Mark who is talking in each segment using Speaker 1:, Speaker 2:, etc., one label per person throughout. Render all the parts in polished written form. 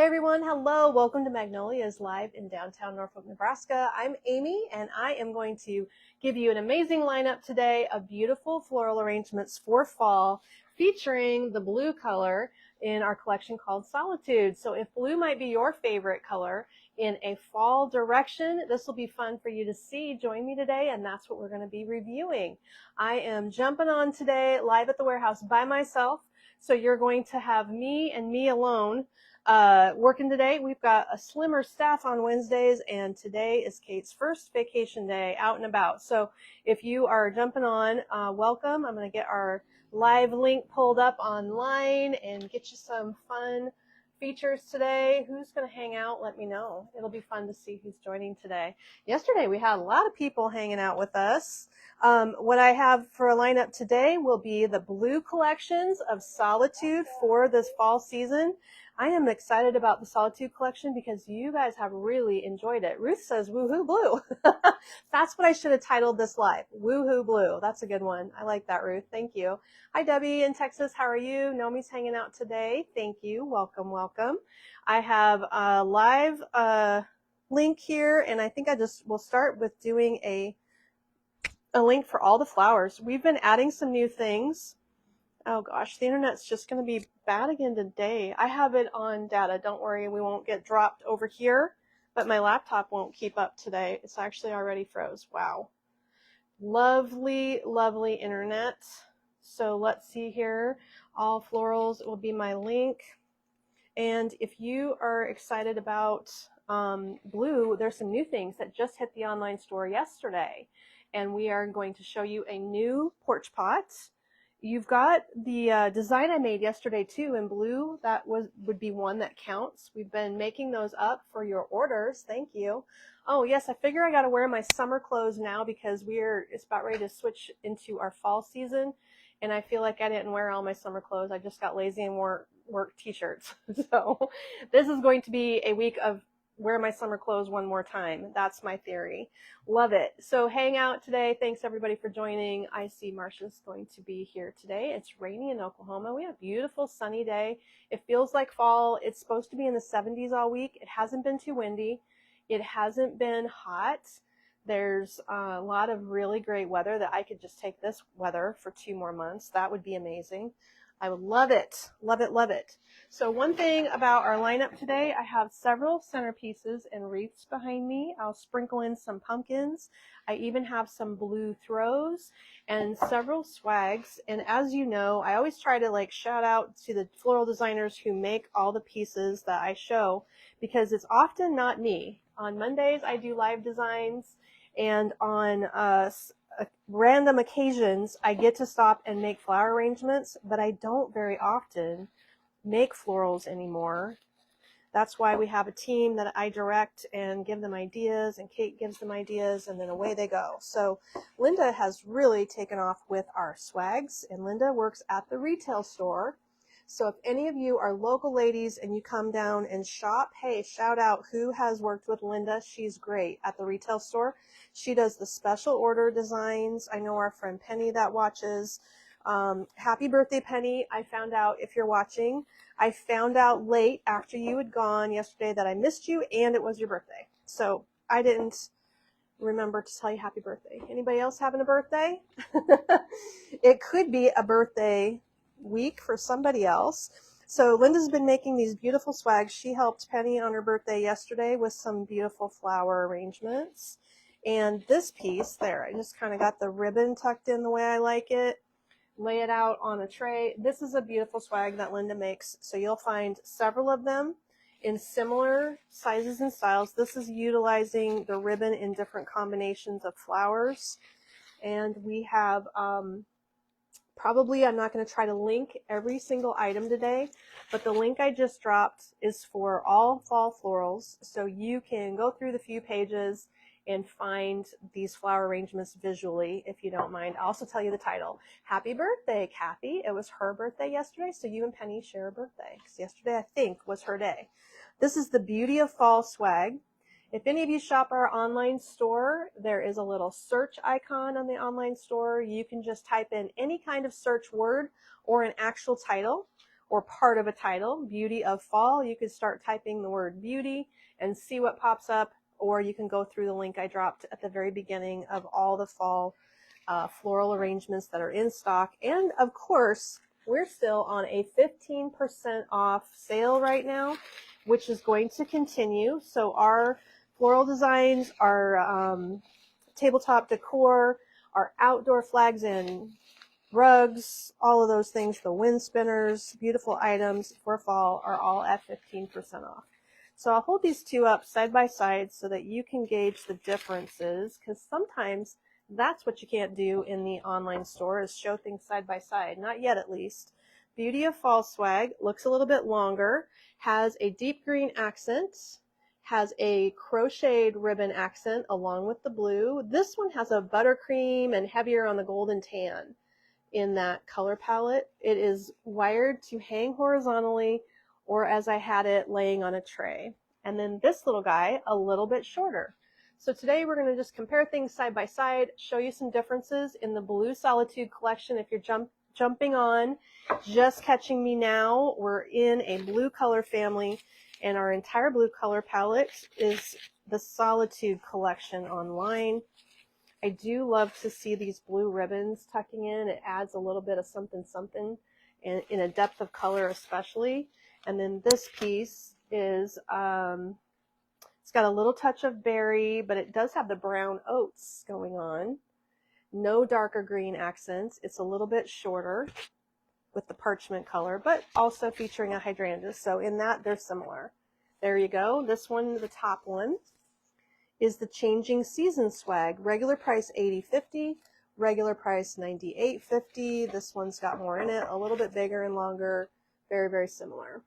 Speaker 1: Hey everyone, hello. Welcome to Magnolias Live in downtown Norfolk, Nebraska. I'm Amy and I am going to give you an amazing lineup today of beautiful floral arrangements for fall featuring the blue color in our collection called Sollitude. So if blue might be your favorite color in a fall direction, this will be fun for you to see. Join me today and that's what we're going to be reviewing. I am jumping on today live at the warehouse by myself. So you're going to have me and me alone working today. We've got a slimmer staff on Wednesdays, and today is Kate's first vacation day out and about. So if you are jumping on, welcome. I'm going to get our live link pulled up online and get you some fun features today. Who's going to hang out? Let me know. It'll be fun to see who's joining today. Yesterday, we had a lot of people hanging out with us. What I have for a lineup today will be the blue collections of Sollitude for this fall season. I am excited about the Sollitude collection because you guys have really enjoyed it. Ruth says, woohoo blue. That's what I should have titled this live. Woohoo blue. That's a good one. I like that, Ruth. Thank you. Hi, Debbie in Texas. How are you? Nomi's hanging out today. Thank you. Welcome, welcome. I have a live link here, and I think I just will start with doing a link for all the flowers. We've been adding some new things. Oh gosh, the internet's just going to be bad again today. I have it on data. Don't worry, we won't get dropped over here, but my laptop won't keep up today. It's actually already froze. Wow. Lovely, lovely internet. So let's see here. All florals will be my link. And if you are excited about blue, there's some new things that just hit the online store yesterday. And we are going to show you a new porch pot. You've got the design I made yesterday too in blue. That would be one that counts. We've been making those up for your orders. Thank you. Oh yes, I figure I got to wear my summer clothes now because it's about ready to switch into our fall season. And I feel like I didn't wear all my summer clothes. I just got lazy and wore work t-shirts. So this is going to be a week of wear my summer clothes one more time. That's my theory. Love it. So hang out today. Thanks everybody for joining. I see Marsha's going to be here today. It's rainy in Oklahoma. We have a beautiful sunny day. It feels like fall. It's supposed to be in the 70s all week. It hasn't been too windy. It hasn't been hot. There's a lot of really great weather that I could just take this weather for 2 more months. That would be amazing. I would love it. Love it, love it. So one thing about our lineup today, I have several centerpieces and wreaths behind me. I'll sprinkle in some pumpkins. I even have some blue throws and several swags. And as you know, I always try to shout out to the floral designers who make all the pieces that I show because it's often not me. On Mondays, I do live designs, and on random occasions, I get to stop and make flower arrangements, but I don't very often make florals anymore. That's why we have a team that I direct and give them ideas, and Kate gives them ideas, and then away they go. So Linda has really taken off with our swags, and Linda works at the retail store. So if any of you are local ladies and you come down and shop, hey, shout out who has worked with Linda. She's great at the retail store. She does the special order designs. I know our friend Penny that watches. Happy birthday, Penny. I found out, if you're watching, I found out late after you had gone yesterday that I missed you and it was your birthday. So I didn't remember to tell you happy birthday. Anybody else having a birthday? It could be a birthday week for somebody else. So Linda's been making these beautiful swags. She helped Penny on her birthday yesterday with some beautiful flower arrangements. And this piece there, I just kind of got the ribbon tucked in the way I like it. Lay it out on a tray. This is a beautiful swag that Linda makes. So you'll find several of them in similar sizes and styles. This is utilizing the ribbon in different combinations of flowers. And we have probably, I'm not going to try to link every single item today, but the link I just dropped is for all fall florals. So you can go through the few pages and find these flower arrangements visually, if you don't mind. I'll also tell you the title. Happy birthday, Kathy. It was her birthday yesterday, so you and Penny share a birthday. Because yesterday, I think, was her day. This is the Beauty of Fall swag. If any of you shop our online store, there is a little search icon on the online store. You can just type in any kind of search word or an actual title, or part of a title, Beauty of Fall. You could start typing the word beauty and see what pops up, or you can go through the link I dropped at the very beginning of all the fall floral arrangements that are in stock. And of course, we're still on a 15% off sale right now, which is going to continue. So our floral designs, our tabletop decor, our outdoor flags and rugs, all of those things, the wind spinners, beautiful items for fall are all at 15% off. So I'll hold these two up side by side so that you can gauge the differences, because sometimes that's what you can't do in the online store, is show things side by side. Not yet, at least. Beauty of Fall swag looks a little bit longer, has a deep green accent, has a crocheted ribbon accent along with the blue. This one has a buttercream and heavier on the golden tan in that color palette. It is wired to hang horizontally, or as I had it, laying on a tray. And then this little guy, a little bit shorter. So today we're going to just compare things side by side, show you some differences in the blue Sollitude collection. If you're jumping on, just catching me now, we're in a blue color family, and our entire blue color palette is the Sollitude collection online. I do love to see these blue ribbons tucking in. It adds a little bit of something something in a depth of color especially. And then this piece is it's got a little touch of berry, but it does have the brown oats going on. No darker green accents. It's a little bit shorter with the parchment color, but also featuring a hydrangea. So in that, they're similar. There you go. This one, the top one, is the Changing Season swag. Regular price $80.50, regular price $98.50. This one's got more in it, a little bit bigger and longer. Very, very similar.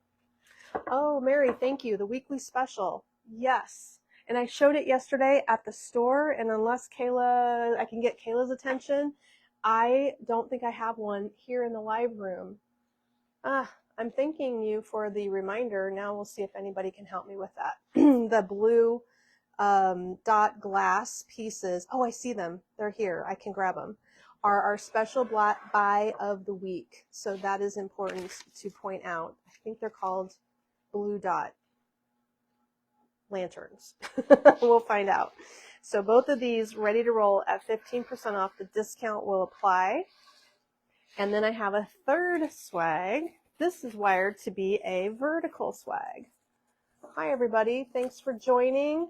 Speaker 1: Oh, Mary, thank you. The weekly special. Yes. And I showed it yesterday at the store, and unless I can get Kayla's attention, I don't think I have one here in the live room. I'm thanking you for the reminder. Now we'll see if anybody can help me with that. The blue dot glass pieces. Oh, I see them. They're here. I can grab them. Are our special buy of the week. So that is important to point out. I think they're called blue dot lanterns. We'll find out. So both of these ready to roll at 15% off. The discount will apply. And then I have a third swag. This is wired to be a vertical swag. Hi everybody, thanks for joining.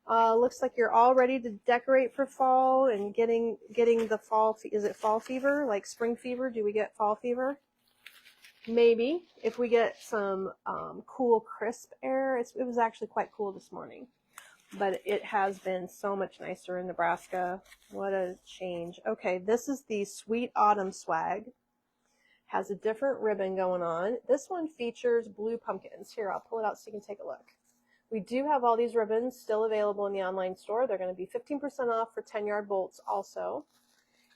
Speaker 1: Looks like you're all ready to decorate for fall and getting the fall. Is it fall fever? Like spring fever? Do we get fall fever? Maybe if we get some cool, crisp air. It was actually quite cool this morning, but it has been so much nicer in Nebraska. What a change. Okay, this is the Sweet Autumn swag. Has a different ribbon going on. This one features blue pumpkins. Here, I'll pull it out so you can take a look. We do have all these ribbons still available in the online store. They're going to be 15% off for 10-yard bolts also.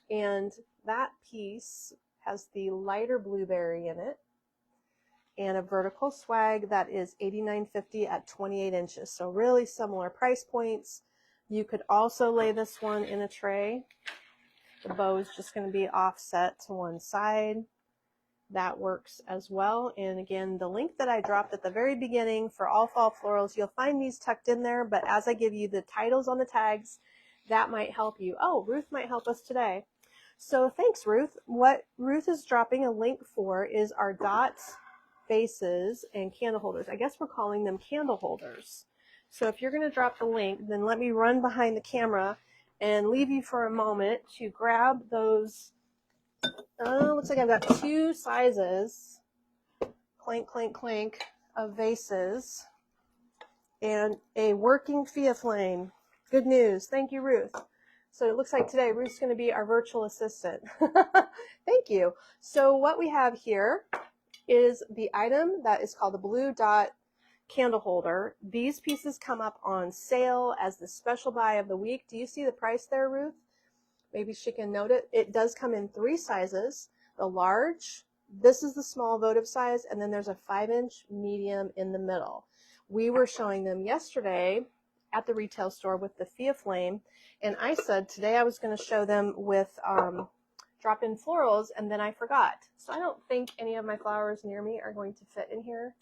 Speaker 1: And that piece has the lighter blueberry in it, and a vertical swag that is $89.50 at 28 inches. So really similar price points. You could also lay this one in a tray. The bow is just going to be offset to one side. That works as well. And again, the link that I dropped at the very beginning for all fall florals, you'll find these tucked in there, but as I give you the titles on the tags, that might help you. Oh, Ruth might help us today. So thanks, Ruth. What Ruth is dropping a link for is our dots, bases, and candle holders. I guess we're calling them candle holders. So if you're going to drop the link, then let me run behind the camera and leave you for a moment to grab those. Looks like I've got two sizes, clank, clank, clank, of vases and a working Fia flame. Good news. Thank you, Ruth. So it looks like today Ruth's going to be our virtual assistant. Thank you. So what we have here is the item that is called the Blue Dot candle holder. These pieces come up on sale as the special buy of the week. Do you see the price there, Ruth? Maybe she can note it. It does come in 3 sizes. The large, this is the small votive size, and then there's a 5-inch medium in the middle. We were showing them yesterday at the retail store with the Fia flame, and I said today I was going to show them with drop in florals, and then I forgot. So I don't think any of my flowers near me are going to fit in here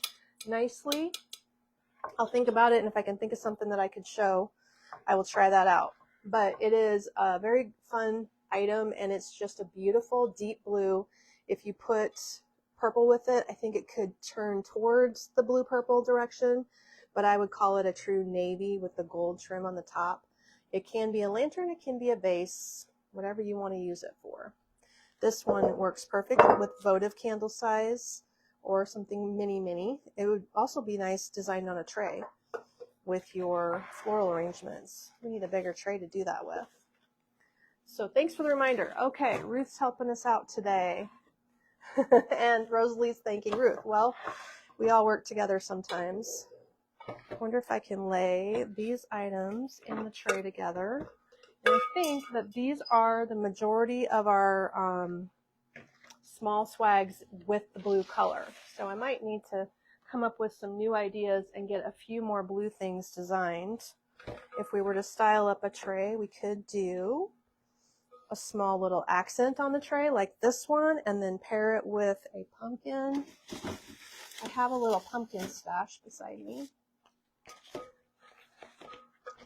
Speaker 1: nicely. I'll think about it, and if I can think of something that I could show, I will try that out. But it is a very fun item, and it's just a beautiful deep blue. If you put purple with it, I think it could turn towards the blue-purple direction, but I would call it a true navy with the gold trim on the top. It can be a lantern, it can be a vase, whatever you want to use it for. This one works perfect with votive candle size or something mini. It would also be nice designed on a tray with your floral arrangements. We need a bigger tray to do that with. So thanks for the reminder. Okay, Ruth's helping us out today. And Rosalie's thanking Ruth. Well, we all work together sometimes. I wonder if I can lay these items in the tray together. And I think that these are the majority of our small swags with the blue color. So I might need to come up with some new ideas and get a few more blue things designed. If we were to style up a tray, we could do a small little accent on the tray like this one, and then pair it with a pumpkin. I have a little pumpkin stash beside me.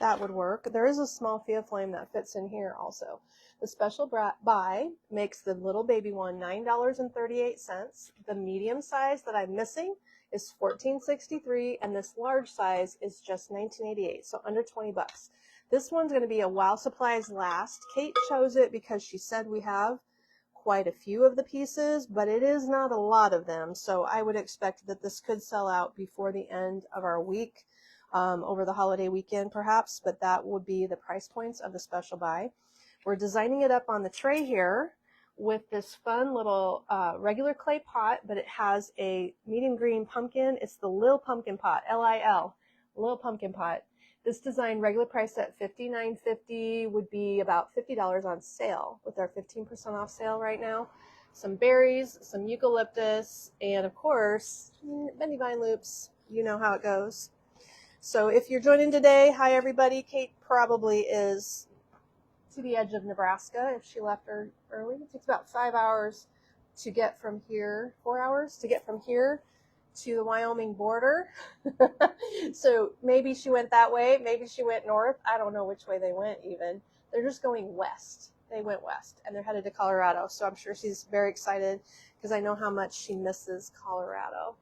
Speaker 1: That would work. There is a small Fia Flame that fits in here also. The special buy makes the little baby one $9.38. The medium size that I'm missing is $14.63, and this large size is just $19.88, so under 20 bucks. This one's going to be a while supplies last. Kate chose it because she said we have quite a few of the pieces, but it is not a lot of them, so I would expect that this could sell out before the end of our week, over the holiday weekend perhaps, but that would be the price points of the special buy. We're designing it up on the tray here with this fun little regular clay pot, but it has a medium green pumpkin. It's the Lil Pumpkin Pot, L-I-L, Lil Pumpkin Pot. This design, regular price at $59.50, would be about $50 on sale with our 15% off sale right now. Some berries, some eucalyptus, and of course, bendy vine loops. You know how it goes. So if you're joining today, hi everybody. Kate probably is to the edge of Nebraska if she left early. It takes about 5 hours to get from here, 4 hours to get from here to the Wyoming border. So maybe she went that way, maybe she went north. I don't know which way they went even. They're just going west. They went west and they're headed to Colorado. So I'm sure she's very excited because I know how much she misses Colorado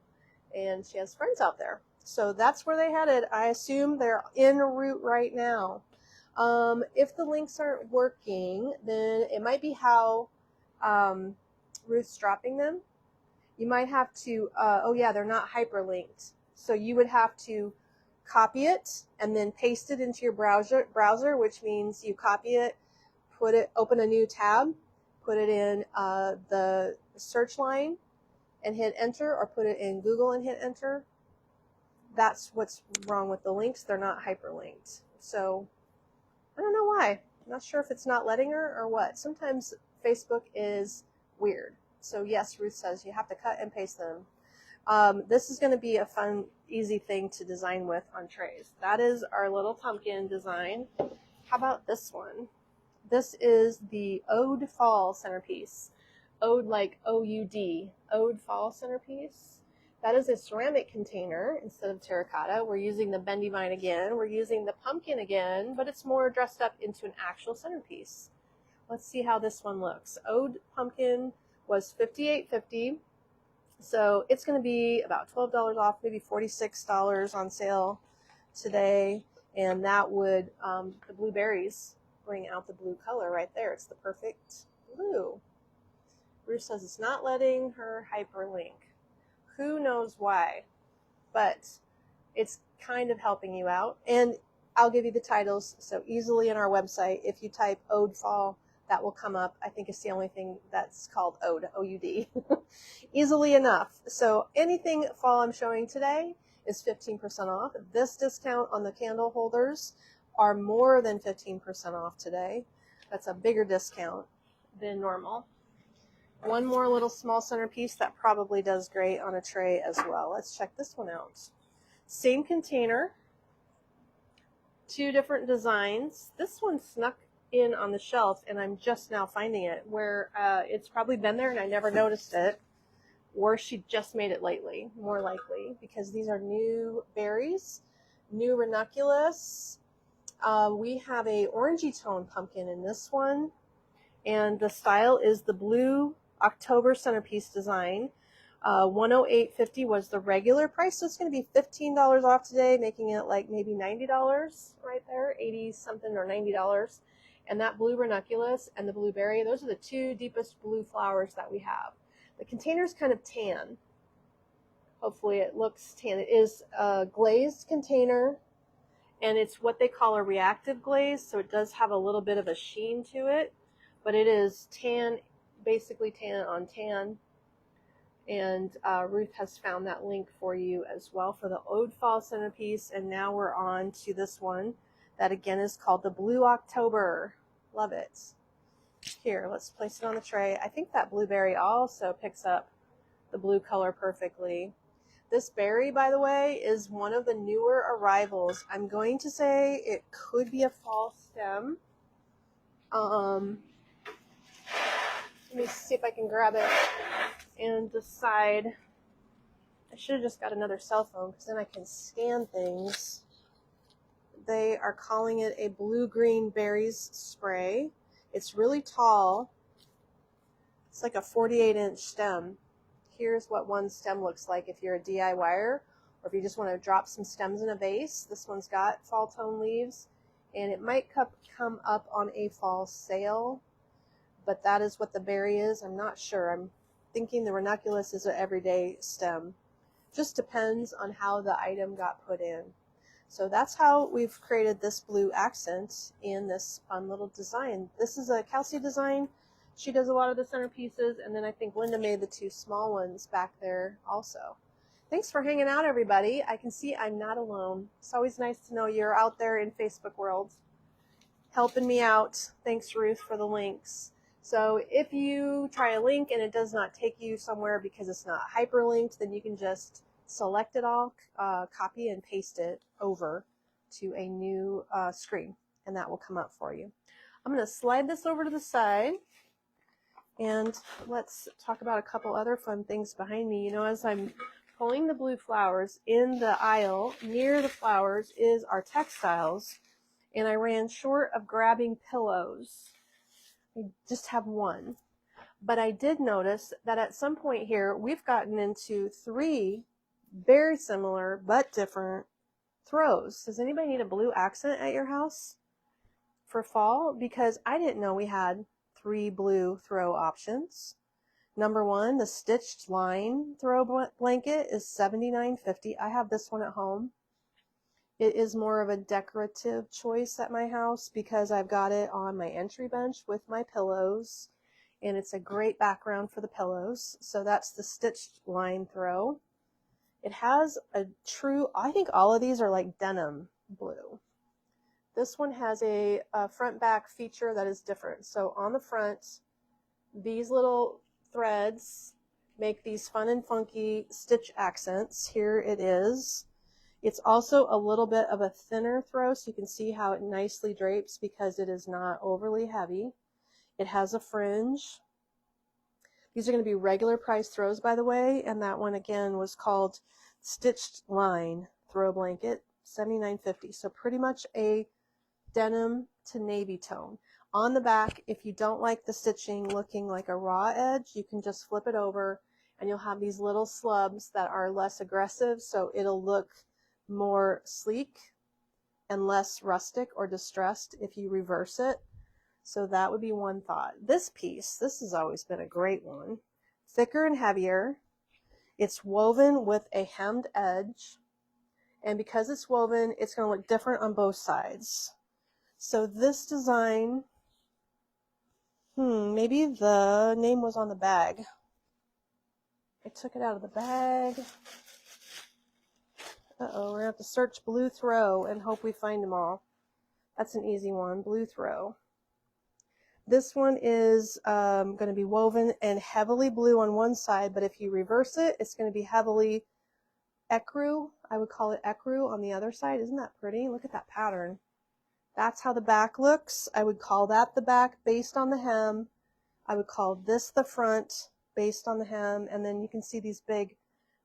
Speaker 1: and she has friends out there. So that's where they headed. I assume they're en route right now. If the links aren't working, then it might be how Ruth's dropping them. You might have to, oh yeah, they're not hyperlinked. So you would have to copy it and then paste it into your browser, which means you copy it, open a new tab, put it in the search line and hit enter, or put it in Google and hit enter. That's what's wrong with the links. They're not hyperlinked. So I don't know why. I'm not sure if it's not letting her or what. Sometimes Facebook is weird. So yes, Ruth says you have to cut and paste them. This is going to be a fun, easy thing to design with on trays. That is our little pumpkin design. How about this one? This is the Ode Fall centerpiece. Ode like O-U-D. Ode Fall centerpiece. That is a ceramic container instead of terracotta. We're using the bendy vine again. We're using the pumpkin again, but it's more dressed up into an actual centerpiece. Let's see how this one looks. Ode Pumpkin was $58.50. So it's going to be about $12 off, maybe $46 on sale today. And that would, the blueberries bring out the blue color right there. It's the perfect blue. Bruce says it's not letting her hyperlink. Who knows why, but it's kind of helping you out. And I'll give you the titles so easily on our website. If you type Ode Fall, that will come up. I think it's the only thing that's called Ode, O-U-D. Easily enough. So anything fall I'm showing today is 15% off. This discount on the candle holders are more than 15% off today. That's a bigger discount than normal. One more little small centerpiece that probably does great on a tray as well. Let's check this one out. Same container, two different designs. This one snuck in on the shelf, and I'm just now finding it, where it's probably been there and I never noticed it, or she just made it lately, more likely, because these are new berries, new ranunculus. We have a orangey tone pumpkin in this one, and the style is the blue October centerpiece design. $108.50 was the regular price, so it's going to be $15 off today, making it like maybe $90 right there, 80 something or $90. And that blue ranunculus and the blueberry, those are the two deepest blue flowers that we have. The container's kind of tan. Hopefully it looks tan. It is a glazed container, and it's what they call a reactive glaze, so it does have a little bit of a sheen to it, but it is tan, basically tan on tan. And Ruth has found that link for you as well for the Ode Fall centerpiece. And now we're on to this one that again is called the Blue October. Love it. Here, let's place it on the tray. I think that blueberry also picks up the blue color perfectly. This berry, by the way, is one of the newer arrivals. I'm going to say it could be a fall stem. Let me see if I can grab it and decide. I should have just got another cell phone because then I can scan things. They are calling it a blue-green berries spray. It's really tall. It's like a 48-inch stem. Here's what one stem looks like if you're a DIYer, or if you just want to drop some stems in a vase. This one's got fall tone leaves, and it might come up on a fall sale, but that is what the berry is. I'm not sure. I'm thinking the ranunculus is an everyday stem. Just depends on how the item got put in. So that's how we've created this blue accent in this fun little design. This is a Kelsey design. She does a lot of the centerpieces, and then I think Linda made the two small ones back there also. Thanks for hanging out, everybody. I can see I'm not alone. It's always nice to know you're out there in Facebook world helping me out. Thanks, Ruth, for the links. So if you try a link and it does not take you somewhere because it's not hyperlinked, then you can just select it all, copy and paste it over to a new screen, and that will come up for you. I'm going to slide this over to the side, and let's talk about a couple other fun things behind me. You know, as I'm pulling the blue flowers, in the aisle near the flowers is our textiles, and I ran short of grabbing pillows. I just have one. But I did notice that at some point here, we've gotten into 3 very similar but different throws. Does anybody need a blue accent at your house for fall? Because I didn't know we had 3 blue throw options. Number 1, the stitched line throw blanket is $79.50. I have this one at home. It is more of a decorative choice at my house because I've got it on my entry bench with my pillows, and it's a great background for the pillows. So that's the stitched line throw. It has a true, I think all of these are like denim blue. This one has a front back feature that is different. So on the front, these little threads make these fun and funky stitch accents. Here it is. It's also a little bit of a thinner throw, so you can see how it nicely drapes because it is not overly heavy. It has a fringe. These are going to be regular price throws, by the way, and that one again was called Stitched Line Throw Blanket, $79.50. So pretty much a denim to navy tone. On the back, if you don't like the stitching looking like a raw edge, you can just flip it over and you'll have these little slubs that are less aggressive, so it'll look more sleek and less rustic or distressed if you reverse it. So that would be one thought. This piece, this has always been a great one. Thicker and heavier. It's woven with a hemmed edge, and because it's woven, it's going to look different on both sides. So this design, maybe the name was on the bag. I took it out of the bag. Uh-oh, we're going to have to search blue throw and hope we find them all. That's an easy one, blue throw. This one is going to be woven and heavily blue on one side, but if you reverse it, it's going to be heavily ecru. I would call it ecru on the other side. Isn't that pretty? Look at that pattern. That's how the back looks. I would call that the back based on the hem. I would call this the front based on the hem. And then you can see these big,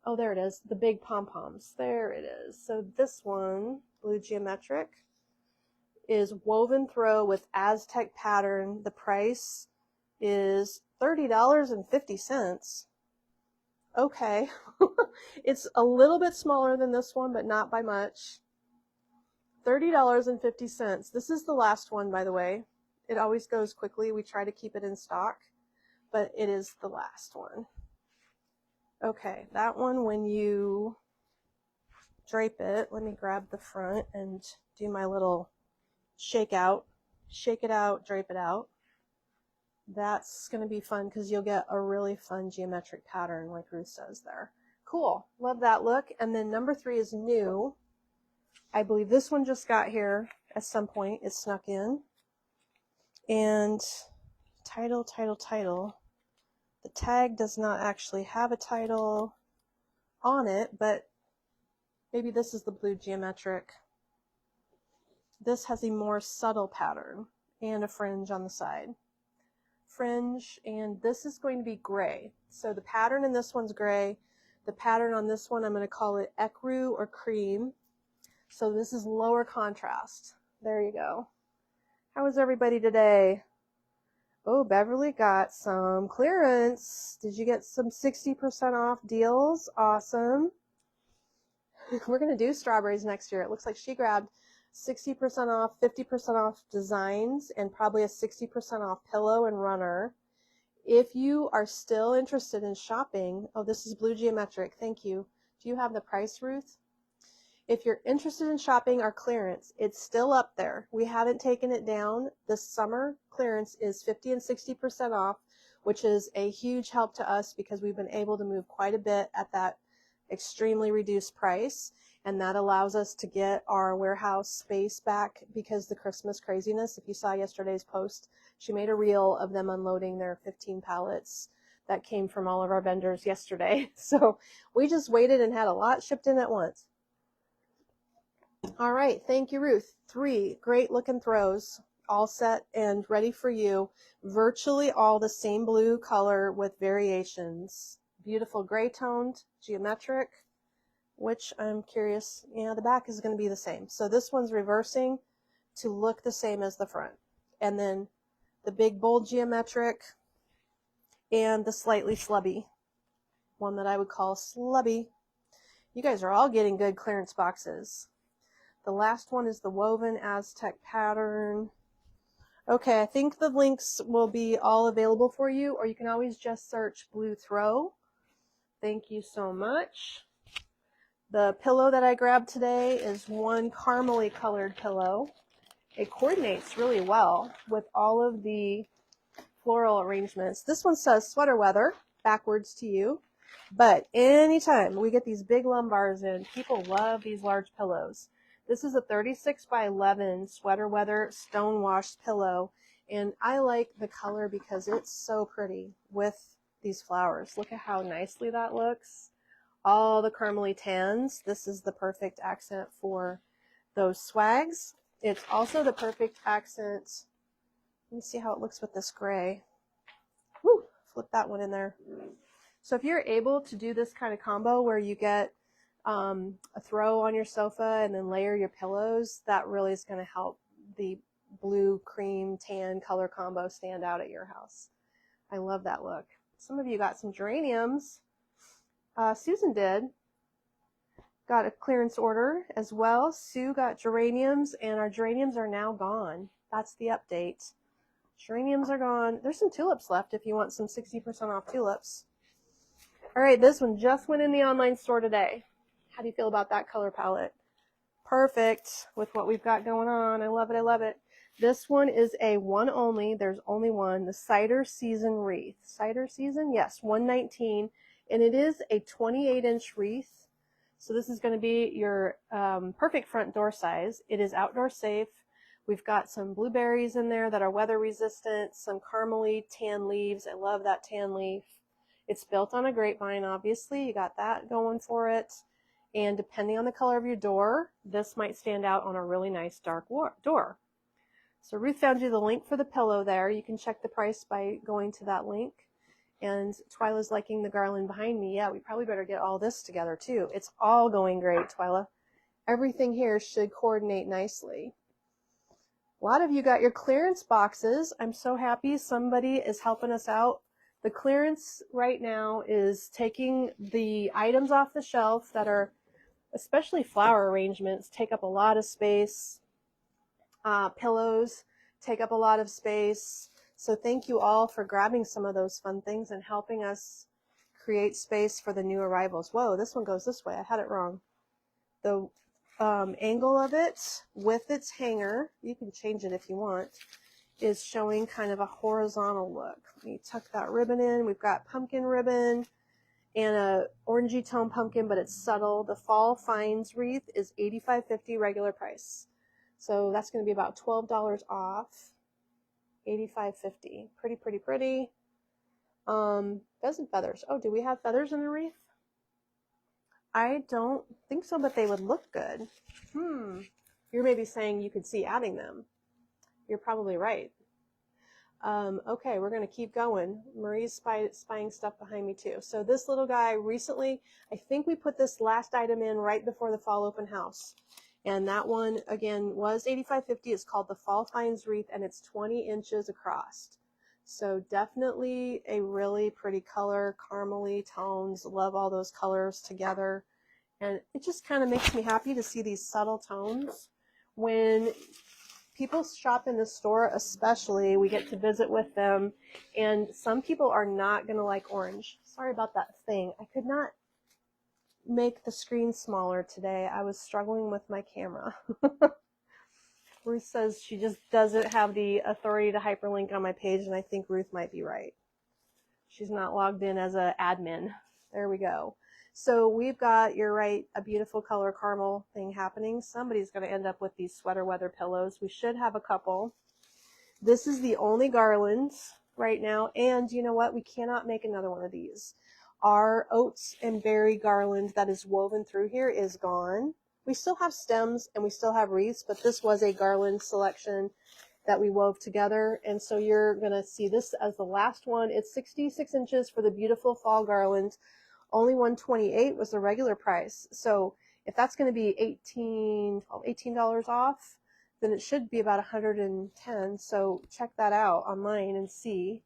Speaker 1: oh, there it is, the big pom-poms. There it is. So this one, blue geometric, is woven throw with Aztec pattern. The price is $30.50. Okay. It's a little bit smaller than this one, but not by much. $30.50. This is the last one, by the way. It always goes quickly. We try to keep it in stock, but it is the last one. Okay, that one, when you drape it, let me grab the front and do my little shake out. Shake it out, drape it out. That's going to be fun because you'll get a really fun geometric pattern like Ruth says there. Cool. Love that look. And then number 3 is new. I believe this one just got here at some point. It snuck in. And title. The tag does not actually have a title on it, but maybe this is the blue geometric. This has a more subtle pattern and a fringe on the side. Fringe, and this is going to be gray. So the pattern in this one's gray. The pattern on this one, I'm going to call it ecru or cream. So this is lower contrast. There you go. How is everybody today? Oh, Beverly got some clearance. Did you get some 60% off deals? Awesome. We're going to do strawberries next year. It looks like she grabbed 60% off, 50% off designs, and probably a 60% off pillow and runner. If you are still interested in shopping, oh, this is blue geometric. Thank you. Do you have the price, Ruth? If you're interested in shopping our clearance, it's still up there. We haven't taken it down. The summer clearance is 50 and 60% off, which is a huge help to us because we've been able to move quite a bit at that extremely reduced price. And that allows us to get our warehouse space back because the Christmas craziness. If you saw yesterday's post, she made a reel of them unloading their 15 pallets that came from all of our vendors yesterday. So we just waited and had a lot shipped in at once. All right, thank you, Ruth. 3 great looking throws, all set and ready for you. Virtually all the same blue color with variations. Beautiful gray toned, geometric, which I'm curious, yeah, the back is going to be the same. So this one's reversing to look the same as the front. And then the big bold geometric and the slightly slubby, one that I would call slubby. You guys are all getting good clearance boxes. The last one is the woven Aztec pattern. Okay, I think the links will be all available for you, or you can always just search blue throw. Thank you so much. The pillow that I grabbed today is one caramely colored pillow. It coordinates really well with all of the floral arrangements. This one says sweater weather, backwards to you. But anytime we get these big lumbars in, people love these large pillows. This is a 36 by 11 sweater weather stone washed pillow. And I like the color because it's so pretty with these flowers. Look at how nicely that looks. All the caramely tans. This is the perfect accent for those swags. It's also the perfect accent. Let me see how it looks with this gray. Woo, flip that one in there. So if you're able to do this kind of combo where you get a throw on your sofa and then layer your pillows, that really is going to help the blue, cream, tan color combo stand out at your house. I love that look. Some of you got some geraniums. Susan did. Got a clearance order as well. Sue got geraniums, and our geraniums are now gone. That's the update. Geraniums are gone. There's some tulips left if you want some 60% off tulips. All right, this one just went in the online store today. How do you feel about that color palette? Perfect with what we've got going on. I love it. I love it. This one is a one only. There's only one. The Cider Season Wreath. Cider Season? Yes, $119. And it is a 28-inch wreath. So this is going to be your perfect front door size. It is outdoor safe. We've got some blueberries in there that are weather resistant, some caramely tan leaves. I love that tan leaf. It's built on a grapevine, obviously. You got that going for it. And depending on the color of your door, this might stand out on a really nice dark door. So Ruth found you the link for the pillow there. You can check the price by going to that link. And Twyla's liking the garland behind me. Yeah, we probably better get all this together too. It's all going great, Twyla. Everything here should coordinate nicely. A lot of you got your clearance boxes. I'm so happy somebody is helping us out. The clearance right now is taking the items off the shelf that are, especially flower arrangements, take up a lot of space. Pillows take up a lot of space. So thank you all for grabbing some of those fun things and helping us create space for the new arrivals. Whoa, this one goes this way. I had it wrong. The angle of it with its hanger, you can change it if you want, is showing kind of a horizontal look. Let me tuck that ribbon in. We've got pumpkin ribbon and a orangey tone pumpkin, but it's subtle. The Fall Finds wreath is $85.50 regular price. So that's going to be about $12 off. $85.50. Pretty, pretty, pretty. Pheasant feathers. Oh, do we have feathers in the wreath? I don't think so, but they would look good. You're maybe saying you could see adding them. You're probably right. Okay, we're going to keep going. Marie's spying stuff behind me too. So this little guy recently, I think we put this last item in right before the fall open house. And that one, again, was $85.50. It's called the Fall Finds Wreath, and it's 20 inches across. So definitely a really pretty color, caramely tones. Love all those colors together. And it just kind of makes me happy to see these subtle tones. When people shop in the store, especially, we get to visit with them. And some people are not going to like orange. Sorry about that thing. I could not make the screen smaller today. I was struggling with my camera. Ruth says she just doesn't have the authority to hyperlink on my page, and I think Ruth might be right. She's not logged in as an admin. There we go. So we've got, you're right, a beautiful color caramel thing happening. Somebody's going to end up with these sweater weather pillows. We should have a couple. This is the only garland right now, and you know what? We cannot make another one of these. Our oats and berry garland that is woven through here is gone. We still have stems and we still have wreaths, but this was a garland selection that we wove together. And so you're going to see this as the last one. It's 66 inches for the beautiful fall garland. Only $128 was the regular price. So if that's going to be $18 off, then it should be about $110. So check that out online and see.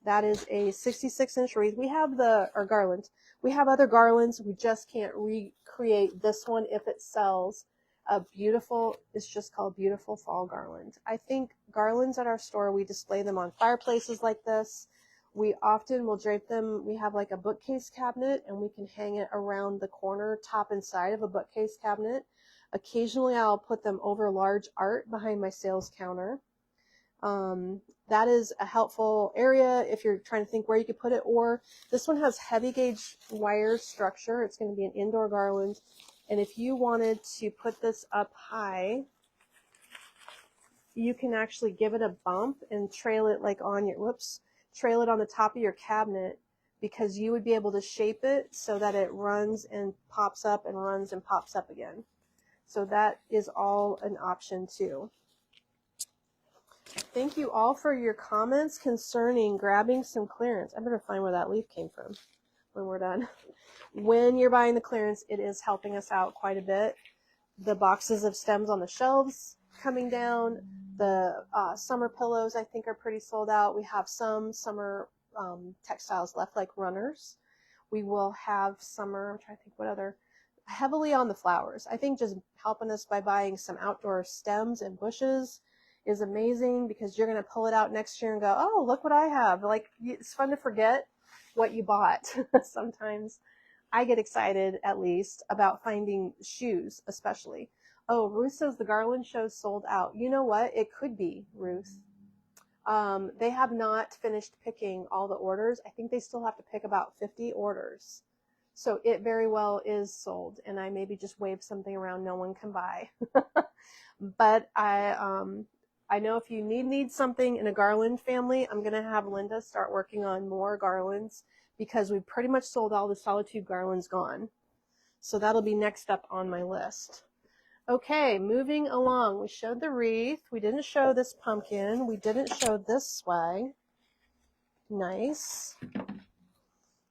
Speaker 1: That is a 66-inch wreath. We have garland. We have other garlands. We just can't recreate this one if it sells. It's just called Beautiful Fall Garland. I think garlands at our store, we display them on fireplaces like this. We often will drape them. We have like a bookcase cabinet, and we can hang it around the corner, top and side of a bookcase cabinet. Occasionally, I'll put them over large art behind my sales counter. That is a helpful area if you're trying to think where you could put it. Or this one has heavy gauge wire structure. It's going to be an indoor garland. And if you wanted to put this up high, you can actually give it a bump and trail it like on your, trail it on the top of your cabinet, because you would be able to shape it so that it runs and pops up and runs and pops up again. So that is all an option too. Thank you all for your comments concerning grabbing some clearance. I better find where that leaf came from when we're done. When you're buying the clearance, it is helping us out quite a bit. The boxes of stems on the shelves coming down. The summer pillows, I think, are pretty sold out. We have some summer textiles left, like runners. We will have summer, I'm trying to think what other, heavily on the flowers. I think just helping us by buying some outdoor stems and bushes is amazing, because you're going to pull it out next year and go, oh, look what I have. Like, it's fun to forget what you bought. Sometimes I get excited, at least, about finding shoes, especially. Oh, Ruth says the garland show's sold out. You know what? It could be, Ruth. They have not finished picking all the orders. I think they still have to pick about 50 orders. So it very well is sold, and I maybe just waved something around no one can buy. But I know if you need something in a garland family, I'm going to have Linda start working on more garlands, because we've pretty much sold all the Sollitude garlands gone. So that'll be next up on my list. Okay, moving along. We showed the wreath. We didn't show this pumpkin. We didn't show this swag. Nice.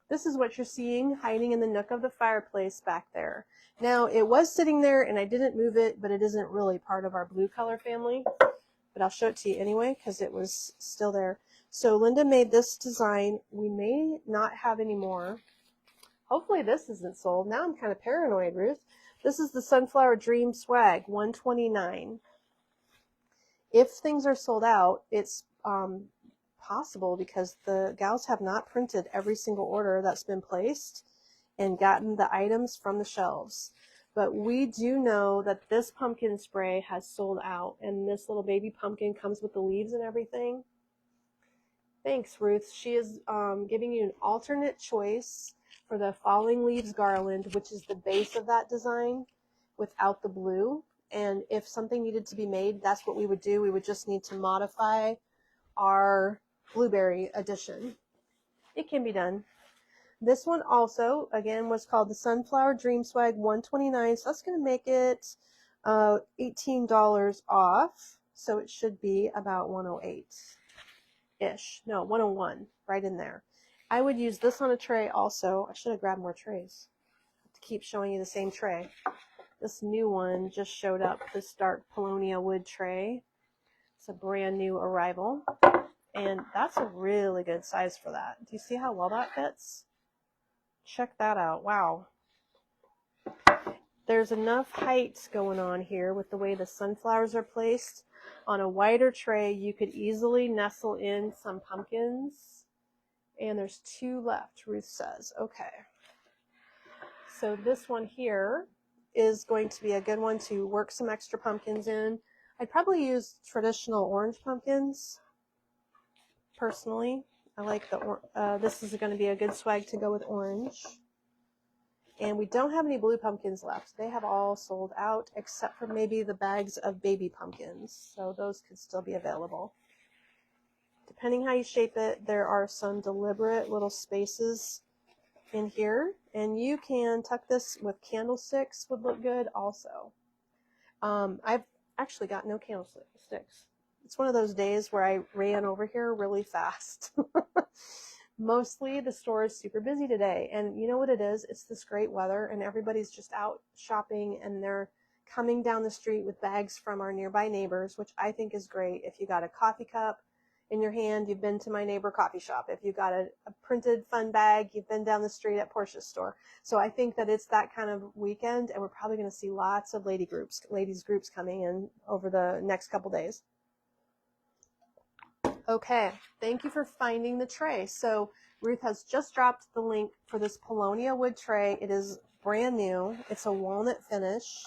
Speaker 1: This is what you're seeing hiding in the nook of the fireplace back there. Now, it was sitting there and I didn't move it, but it isn't really part of our blue color family. But I'll show it to you anyway because it was still there. So Linda made this design. We may not have any more. Hopefully this isn't sold. Now I'm kind of paranoid, Ruth. This is the Sunflower Dream Swag, $129. If things are sold out, it's possible because the gals have not printed every single order that's been placed and gotten the items from the shelves. But we do know that this pumpkin spray has sold out, and this little baby pumpkin comes with the leaves and everything. Thanks, Ruth. She is giving you an alternate choice for the Falling Leaves Garland, which is the base of that design without the blue. And if something needed to be made, that's what we would do. We would just need to modify our blueberry edition. It can be done. This one also, again, was called the Sunflower Dream Swag, $129. So that's going to make it $18 off. So it should be about $108-ish. No, $101, right in there. I would use this on a tray also. I should have grabbed more trays to keep showing you the same tray. This new one just showed up, this dark Paulownia wood tray. It's a brand new arrival. And that's a really good size for that. Do you see how well that fits? Check that out. Wow. There's enough height going on here with the way the sunflowers are placed. On a wider tray, you could easily nestle in some pumpkins. And there's 2 left, Ruth says. Okay. So this one here is going to be a good one to work some extra pumpkins in. I'd probably use traditional orange pumpkins, personally. I like this is going to be a good swag to go with orange. And we don't have any blue pumpkins left. They have all sold out except for maybe the bags of baby pumpkins. So those could still be available. Depending how you shape it, there are some deliberate little spaces in here. And you can tuck this with candlesticks, would look good also. I've actually got no candlesticks. It's one of those days where I ran over here really fast. Mostly the store is super busy today. And you know what it is? It's this great weather and everybody's just out shopping and they're coming down the street with bags from our nearby neighbors, which I think is great. If you got a coffee cup in your hand, you've been to my neighbor coffee shop. If you got a printed fun bag, you've been down the street at Portia's store. So I think that it's that kind of weekend and we're probably going to see lots of ladies groups coming in over the next couple days. Okay, thank you for finding the tray. So Ruth has just dropped the link for this Paulownia wood tray. It is brand new. It's a walnut finish.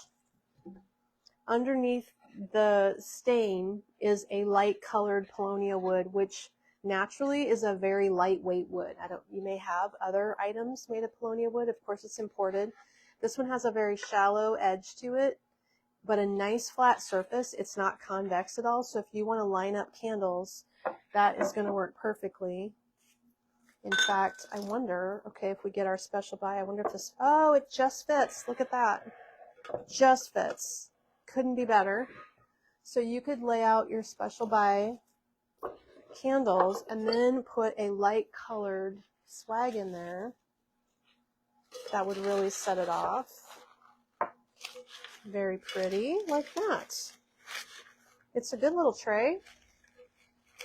Speaker 1: Underneath the stain is a light colored Paulownia wood, which naturally is a very lightweight wood. You may have other items made of Paulownia wood. Of course, it's imported. This one has a very shallow edge to it, but a nice flat surface. It's not convex at all. So if you want to line up candles, that is going to work perfectly. In fact, I wonder, okay, if we get our special buy, I wonder if this, oh, it just fits. Look at that. Just fits. Couldn't be better. So you could lay out your special buy candles and then put a light colored swag in there. That would really set it off. Very pretty, like that. It's a good little tray.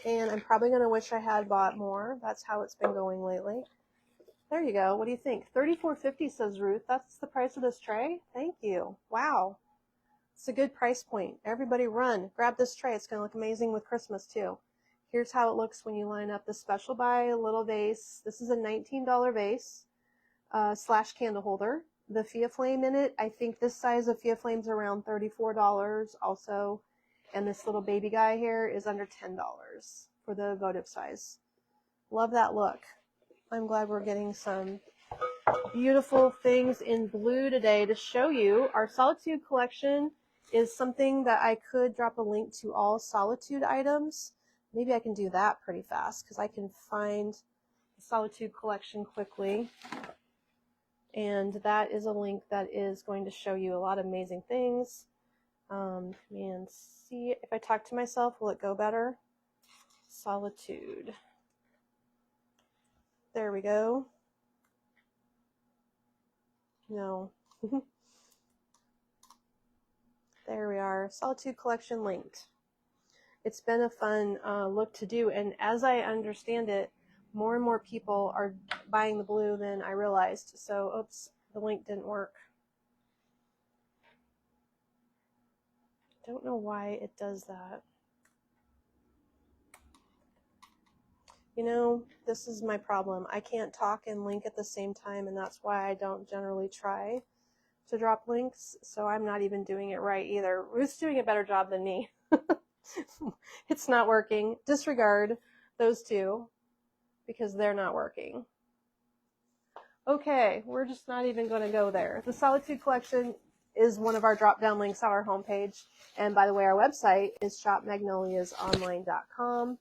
Speaker 1: And I'm probably going to wish I had bought more. That's how it's been going lately. There you go. What do you think? $34.50 says Ruth. That's the price of this tray? Thank you. Wow. It's a good price point. Everybody run. Grab this tray. It's going to look amazing with Christmas too. Here's how it looks when you line up the special buy little vase. This is a $19 vase / candle holder. The Fia Flame in it, I think this size of Fia Flame's around $34 also. And this little baby guy here is under $10 for the votive size. Love that look. I'm glad we're getting some beautiful things in blue today to show you. Our Sollitude collection is something that I could drop a link to all Sollitude items. Maybe I can do that pretty fast because I can find the Sollitude collection quickly. And that is a link that is going to show you a lot of amazing things. Man, see if I talk to myself, will it go better? Sollitude. There we go. No. There we are. Sollitude collection linked. It's been a fun look to do, and as I understand it, more and more people are buying the blue than I realized. So, oops, the link didn't work. Don't know why it does that. You know, this is my problem. I can't talk and link at the same time, and that's why I don't generally try to drop links. So I'm not even doing it right either. Ruth's doing a better job than me. It's not working. Disregard those two because they're not working. Okay, we're just not even going to go there. The Sollitude collection is one of our drop-down links on our homepage. And by the way, our website is shopmagnoliasonline.com.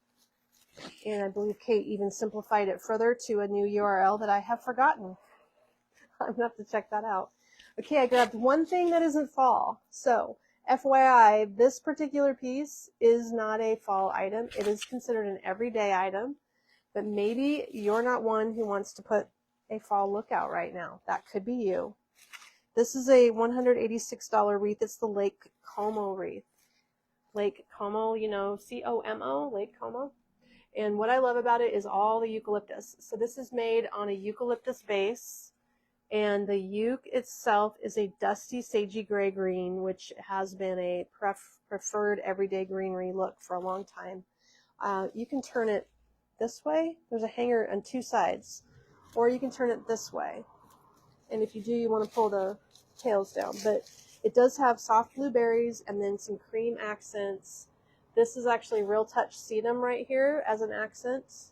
Speaker 1: And I believe Kate even simplified it further to a new URL that I have forgotten. I'm going to have to check that out. Okay, I grabbed one thing that isn't fall. So, FYI, this particular piece is not a fall item. It is considered an everyday item. But maybe you're not one who wants to put a fall look out right now. That could be you. This is a $186 wreath. It's the Lake Como wreath. Lake Como, you know, C-O-M-O, Lake Como. And what I love about it is all the eucalyptus. So this is made on a eucalyptus base. And the euc itself is a dusty, sagey gray green, which has been a preferred everyday greenery look for a long time. You can turn it this way. There's a hanger on two sides. Or you can turn it this way. And if you do, you want to pull the tails down. But it does have soft blueberries and then some cream accents. This is actually Real Touch sedum right here as an accent.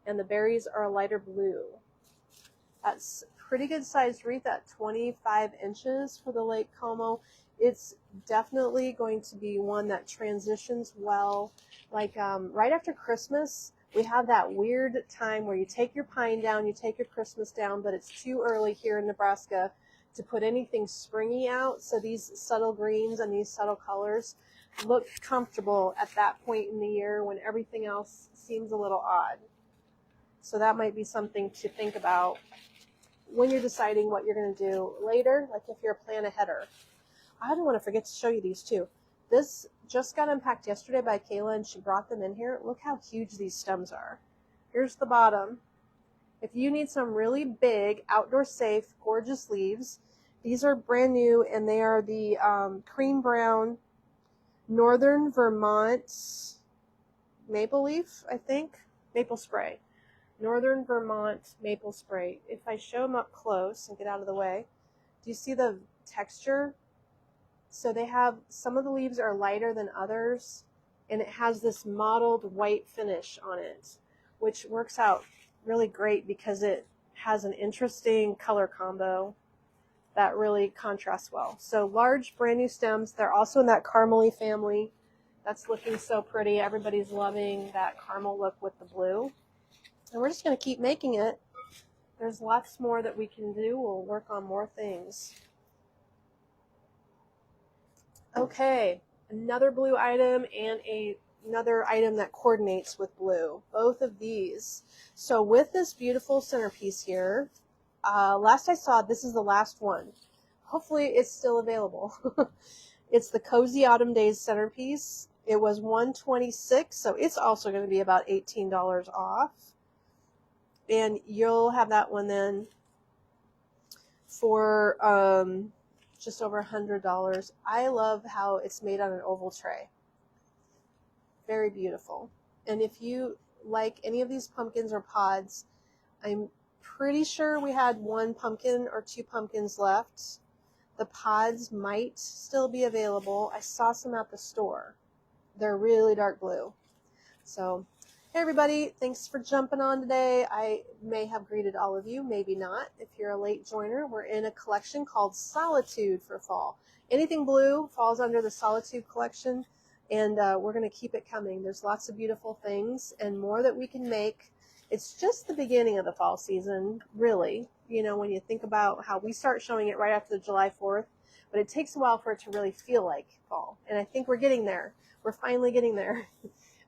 Speaker 1: And the berries are a lighter blue. That's pretty good sized wreath at 25 inches for the Lake Como. It's definitely going to be one that transitions well. Like right after Christmas, we have that weird time where you take your pine down, you take your Christmas down, but it's too early here in Nebraska to put anything springy out. So these subtle greens and these subtle colors look comfortable at that point in the year when everything else seems a little odd. So that might be something to think about when you're deciding what you're going to do later, like if you're a plan aheader. I don't want to forget to show you these too. This just got unpacked yesterday by Kayla, and she brought them in here. Look how huge these stems are. Here's the bottom. If you need some really big, outdoor safe, gorgeous leaves, these are brand new, and they are the cream brown Northern Vermont maple leaf, I think. Maple spray. Northern Vermont maple spray. If I show them up close and get out of the way, do you see the texture? So they have, some of the leaves are lighter than others, and it has this mottled white finish on it, which works out really great because it has an interesting color combo that really contrasts well. So large, brand new stems. They're also in that caramely family. That's looking so pretty. Everybody's loving that caramel look with the blue. And we're just going to keep making it. There's lots more that we can do. We'll work on more things. Okay, another blue item and another item that coordinates with blue. Both of these. So with this beautiful centerpiece here, last I saw, this is the last one. Hopefully it's still available. It's the Cozy Autumn Days centerpiece. It was $126, so it's also going to be about $18 off. And you'll have that one then for just over $100. I love how it's made on an oval tray. Very beautiful. And if you like any of these pumpkins or pods, I'm pretty sure we had one pumpkin or two pumpkins left. The pods might still be available. I saw some at the store. They're really dark blue. So, hey everybody, thanks for jumping on today. I may have greeted all of you, maybe not. If you're a late joiner, we're in a collection called Sollitude for fall. Anything blue falls under the Sollitude collection, and we're going to keep it coming. There's lots of beautiful things and more that we can make. It's just the beginning of the fall season, really. You know, when you think about how we start showing it right after the July 4th, but it takes a while for it to really feel like fall. And I think we're getting there. We're finally getting there.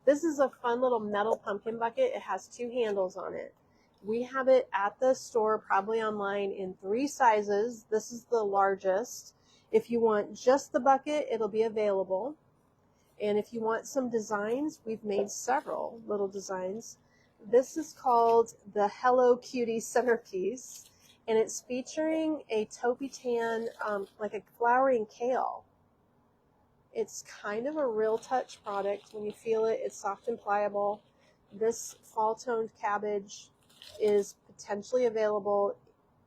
Speaker 1: This is a fun little metal pumpkin bucket. It has 2 handles on it. We have it at the store, probably online, in 3 sizes. This is the largest. If you want just the bucket, it'll be available. And if you want some designs, we've made several little designs. This is called the Hello Cutie centerpiece, and it's featuring a taupey tan, like a flowering kale. It's kind of a real touch product. When you feel it, it's soft and pliable. This fall toned cabbage is potentially available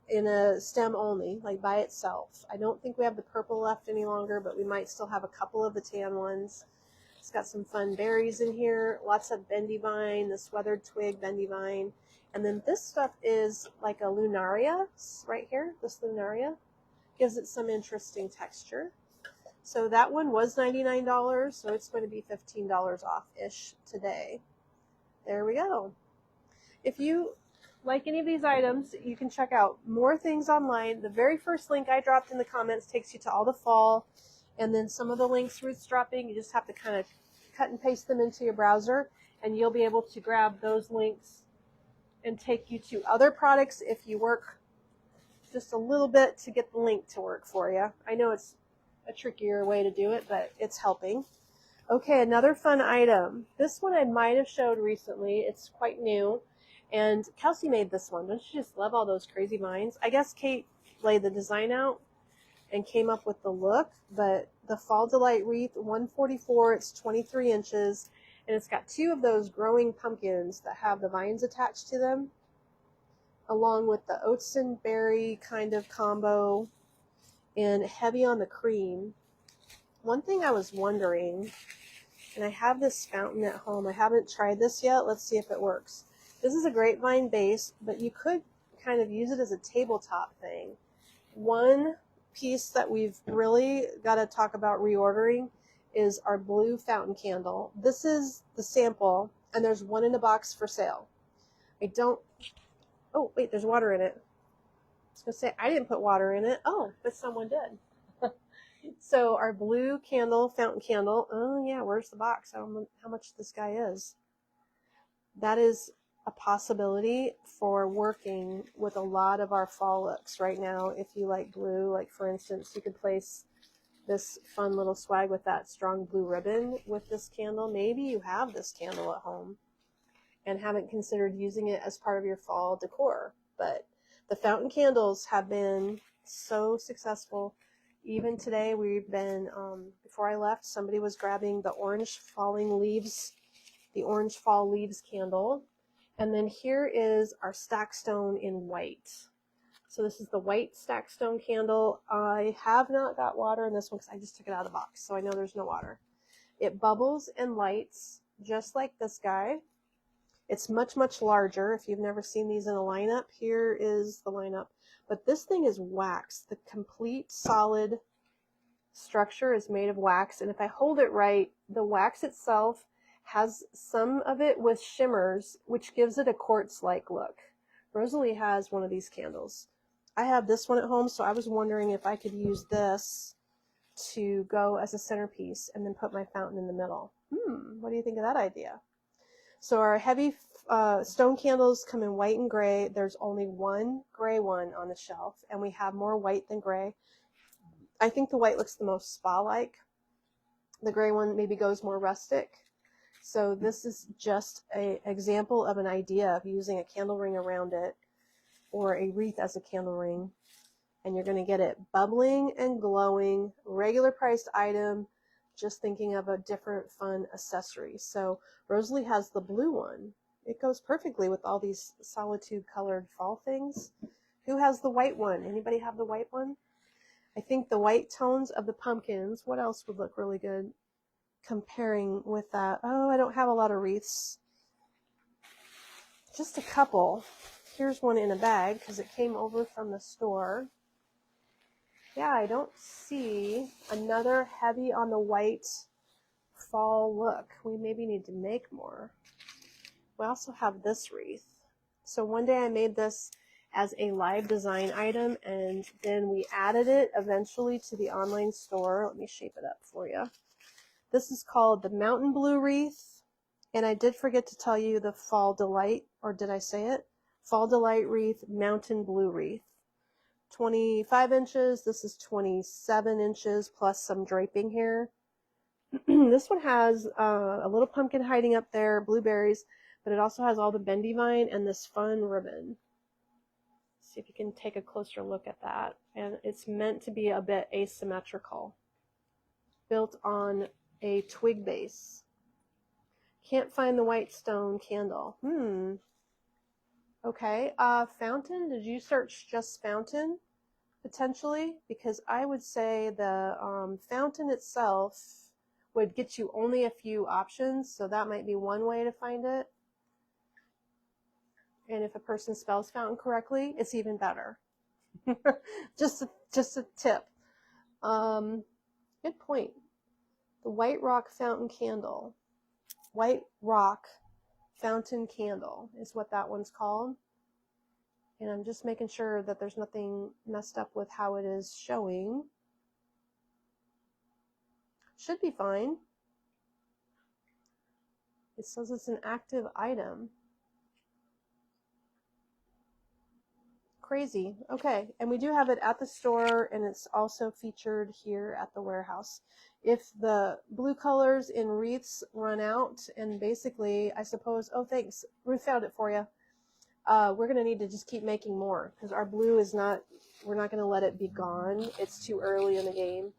Speaker 1: in a stem only, like by itself. I don't think we have the purple left any longer, but we might still have a couple of the tan ones. It's got some fun berries in here, lots of bendy vine, this weathered twig bendy vine. And then this stuff is like a lunaria right here. This lunaria gives it some interesting texture. So that one was $99, so it's going to be $15 off-ish today. There we go. If you like any of these items, you can check out more things online. The very first link I dropped in the comments takes you to all the fall, and then some of the links Ruth's dropping, you just have to kind of cut and paste them into your browser, and you'll be able to grab those links and take you to other products if you work just a little bit to get the link to work for you. I know it's a trickier way to do it, but it's helping. Okay, another fun item. This one I might have showed recently. It's quite new. And Kelsey made this one. Don't you just love all those crazy vines? I guess Kate laid the design out and came up with the look, but the Fall Delight Wreath 144, it's 23 inches, and it's got 2 of those growing pumpkins that have the vines attached to them, along with the oats and berry kind of combo, and heavy on the cream. One thing I was wondering, and I have this fountain at home. I haven't tried this yet. Let's see if it works. This is a grapevine base, but you could kind of use it as a tabletop thing. One piece that we've really got to talk about reordering is our blue fountain candle. This is the sample, and there's one in a box for sale. Oh, wait, there's water in it. I was going to say, I didn't put water in it. Oh, but someone did. So our blue candle, fountain candle, oh yeah, where's the box? I don't know how much this guy is. That is a possibility for working with a lot of our fall looks right now. If you like blue, like for instance, you could place this fun little swag with that strong blue ribbon with this candle. Maybe you have this candle at home and haven't considered using it as part of your fall decor. But the fountain candles have been so successful. Even today, we've been, before I left, somebody was grabbing the orange falling leaves, the orange fall leaves candle. And then here is our Stackstone in white. So this is the white Stackstone candle. I have not got water in this one because I just took it out of the box, so I know there's no water. It bubbles and lights just like this guy. It's much, much larger. If you've never seen these in a lineup, here is the lineup. But this thing is wax. The complete solid structure is made of wax. And if I hold it right, the wax itself has some of it with shimmers, which gives it a quartz-like look. Rosalie has one of these candles. I have this one at home, so I was wondering if I could use this to go as a centerpiece and then put my fountain in the middle. What do you think of that idea? So our heavy stone candles come in white and gray. There's only one gray one on the shelf, and we have more white than gray. I think the white looks the most spa-like. The gray one maybe goes more rustic. So this is just an example of an idea of using a candle ring around it or a wreath as a candle ring. And you're going to get it bubbling and glowing, regular priced item, just thinking of a different fun accessory. So Rosalie has the blue one. It goes perfectly with all these Sollitude colored fall things. Who has the white one? Anybody have the white one? I think the white tones of the pumpkins, what else would look really good comparing with that? Oh, I don't have a lot of wreaths. Just a couple. Here's one in a bag because it came over from the store. Yeah, I don't see another heavy on the white fall look. We maybe need to make more. We also have this wreath. So one day I made this as a live design item, and then we added it eventually to the online store. Let me shape it up for you. This is called the Mountain Blue Wreath, and I did forget to tell you the Fall Delight, or did I say it? Fall Delight Wreath, Mountain Blue Wreath. 25 inches, this is 27 inches plus some draping here. This one has a little pumpkin hiding up there, blueberries, but it also has all the bendy vine and this fun ribbon. See if you can take a closer look at that. And it's meant to be a bit asymmetrical, built on a twig base. Can't find the white stone candle. Okay, fountain, did you search just fountain? Potentially, because I would say the fountain itself would get you only a few options, so that might be one way to find it. And if a person spells fountain correctly, it's even better. just a tip. Good point. The White Rock Fountain Candle. White Rock Fountain Candle is what that one's called. And I'm just making sure that there's nothing messed up with how it is showing. Should be fine. It says it's an active item. Crazy. Okay, and we do have it at the store, and it's also featured here at the warehouse. If the blue colors in wreaths run out, and basically, I suppose, oh thanks, Ruth found it for you. We're going to need to just keep making more, because our blue is not, we're not going to let it be gone. It's too early in the game,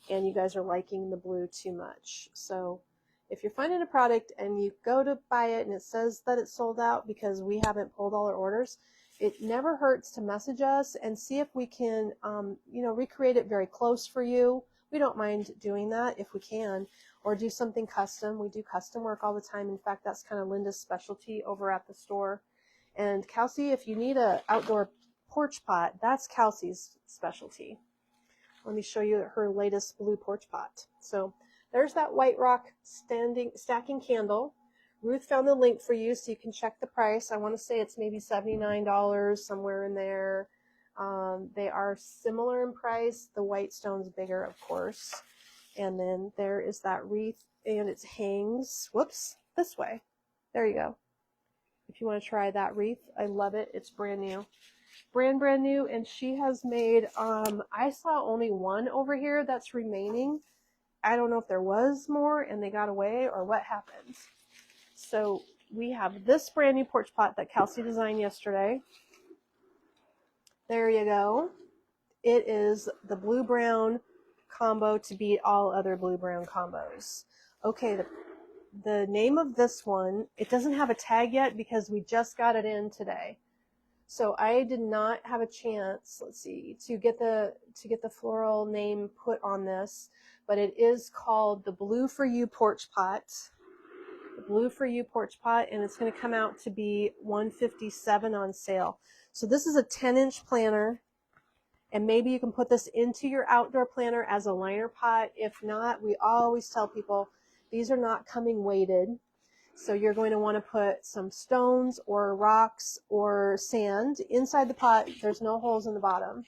Speaker 1: and you guys are liking the blue too much. So if you're finding a product and you go to buy it and it says that it's sold out because we haven't pulled all our orders, it never hurts to message us and see if we can, recreate it very close for you. We don't mind doing that if we can, or do something custom. We do custom work all the time. In fact, that's kind of Linda's specialty over at the store. And Kelsey, if you need an outdoor porch pot, that's Kelsey's specialty. Let me show you her latest blue porch pot. So there's that White Rock stacking candle. Ruth found the link for you so you can check the price. I want to say it's maybe $79, somewhere in there. They are similar in price. The white stone's bigger, of course. And then there is that wreath, and it hangs, whoops, this way. There you go. If you want to try that wreath, I love it. It's brand new. Brand new, and she has made, I saw only one over here that's remaining. I don't know if there was more and they got away or what happened. So we have this brand new porch pot that Kelsey designed yesterday. There you go. It is the blue-brown combo to beat all other blue-brown combos. Okay, the name of this one, it doesn't have a tag yet because we just got it in today. So I did not have a chance, let's see, to get the floral name put on this, but it is called the Blue for You Porch Pot. The Blue for You Porch Pot, and it's going to come out to be $157 on sale. So this is a 10-inch planter, and maybe you can put this into your outdoor planter as a liner pot. If not, we always tell people these are not coming weighted. So you're going to want to put some stones or rocks or sand inside the pot. There's no holes in the bottom.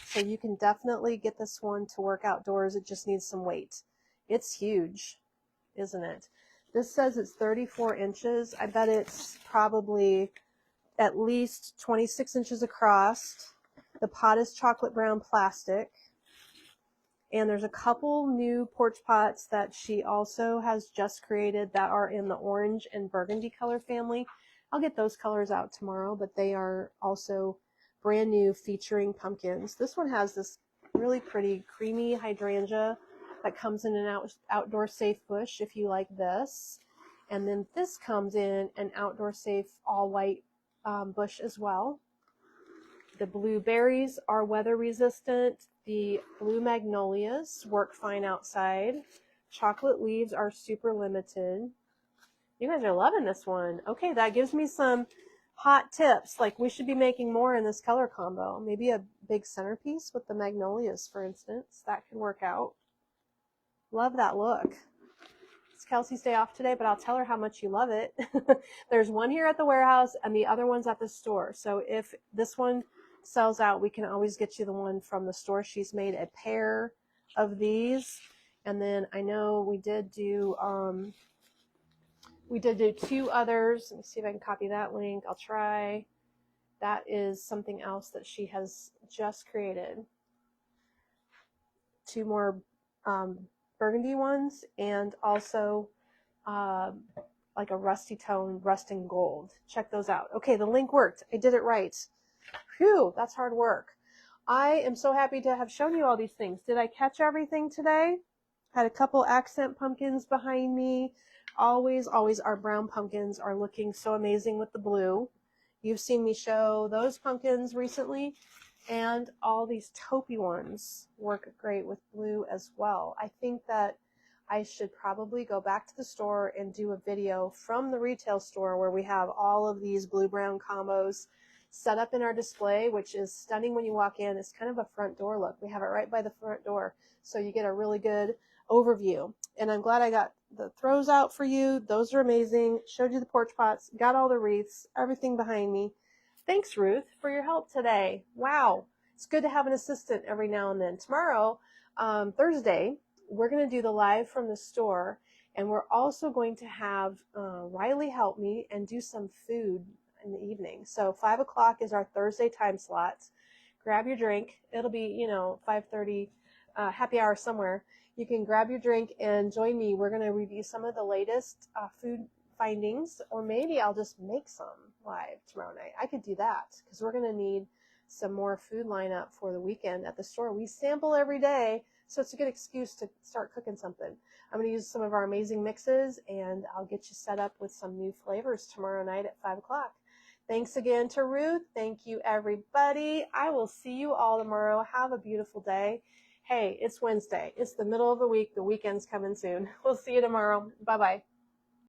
Speaker 1: So you can definitely get this one to work outdoors. It just needs some weight. It's huge, isn't it? This says it's 34 inches. I bet it's probably at least 26 inches across. The pot is chocolate brown plastic. And there's a couple new porch pots that she also has just created that are in the orange and burgundy color family. I'll get those colors out tomorrow, but they are also brand new, featuring pumpkins. This one has this really pretty creamy hydrangea that comes in an outdoor safe bush if you like this. And then this comes in an outdoor safe all white bush as well. The blueberries are weather resistant. The blue magnolias work fine outside. Chocolate leaves are super limited. You guys are loving this one. Okay, that gives me some hot tips. Like, we should be making more in this color combo. Maybe a big centerpiece with the magnolias, for instance. That could work out. Love that look. It's Kelsey's day off today, but I'll tell her how much you love it. There's one here at the warehouse and the other one's at the store. So if this one sells out, we can always get you the one from the store. She's made a pair of these. And then I know we did do 2 others. Let me see if I can copy that link. I'll try. That is something else that she has just created. 2 more burgundy ones, and also like a rusty tone, rust and gold. Check those out. Okay, the link worked. I did it right. Phew, that's hard work. I am so happy to have shown you all these things. Did I catch everything today? Had a couple accent pumpkins behind me. Always our brown pumpkins are looking so amazing with the blue. You've seen me show those pumpkins recently, and all these taupey ones work great with blue as well. I think that I should probably go back to the store and do a video from the retail store where we have all of these blue-brown combos set up in our display, which is stunning when you walk in. It's kind of a front door look. We have it right by the front door, so you get a really good overview. And I'm glad I got the throws out for you. Those are amazing. Showed you the porch pots, got all the wreaths, everything behind me. Thanks, Ruth, for your help today. Wow. It's good to have an assistant every now and then. Tomorrow, Thursday, we're going to do the live from the store, and we're also going to have Riley help me and do some food in the evening. So 5 o'clock is our Thursday time slots. Grab your drink. It'll be, 5:30, happy hour somewhere. You can grab your drink and join me. We're going to review some of the latest food findings, or maybe I'll just make some live tomorrow night. I could do that because we're going to need some more food lineup for the weekend at the store. We sample every day, so it's a good excuse to start cooking something. I'm going to use some of our amazing mixes, and I'll get you set up with some new flavors tomorrow night at 5 o'clock. Thanks again to Ruth. Thank you, everybody. I will see you all tomorrow. Have a beautiful day. Hey, it's Wednesday. It's the middle of the week. The weekend's coming soon. We'll see you tomorrow. Bye-bye.